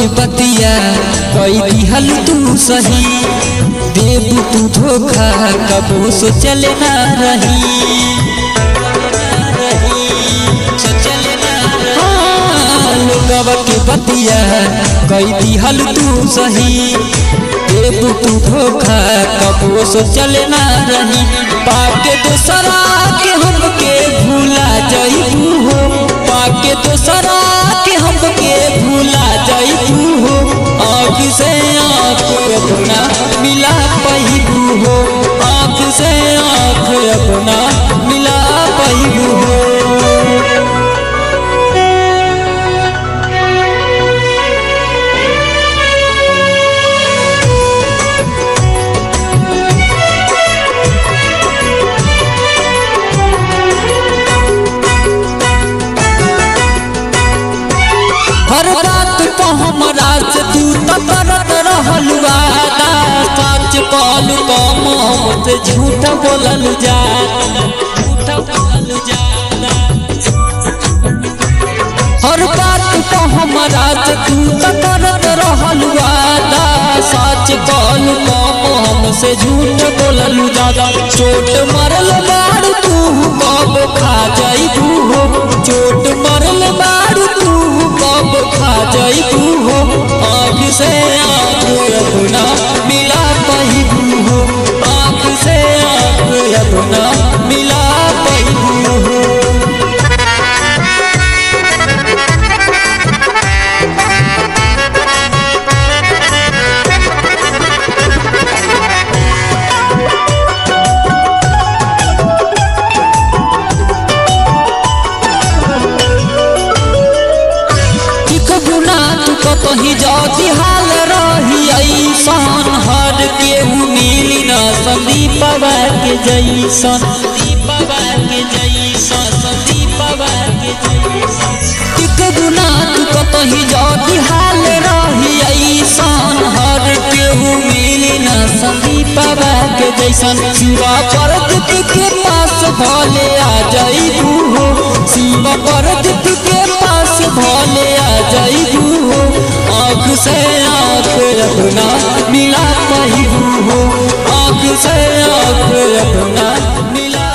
के बतिया कई दिहल तू सही, देव तू धोखा कबो सोचले ना रही। लोगवा के बतिया कई दिहल तू सही, देव तू धोखा कबो सोचले ना रही। पाके दोसरा के हमके भूला जाइबू हो, पाके दोसरा के हमके भूला जाइबू हो। आँख से आँख अपना मिला पाइबू हो, आँख से आँख अपना मिला पाइबू हो। हर बात को हमरा से तू करत रहल वादा, सच कहल कम से झूठ बोलल जाता। हर बात को हमरा से तू करत रहल वादा, सच कहल कम से झूठ बोलल जाता। चोट मरल बाड़ तू कब खा जाइबू हो, चोट मरल बाड़ तू कब खा जाइबू हो। आँख से आँख अपना मिला पाइबू हो, आँख से आँख अपना मिला पाइबू हो। कहीं जाती हाल रही ऐसन, हर केहू मिली न संदीपवा के जैसन, संदीपवा के जैसन, संदीपवा के जैसन। एक गुना तू कहीं जाती हाल रही ऐसन, हर केहू मिली न संदीपवा के जैसन। शिवा परदीप के पास भले आ जाइबू हो, शिवा परदीप के पास भले आ जाइबू हो। आँख से आँख अपना मिला पाइबू हो, आँख से आँख अपना मिला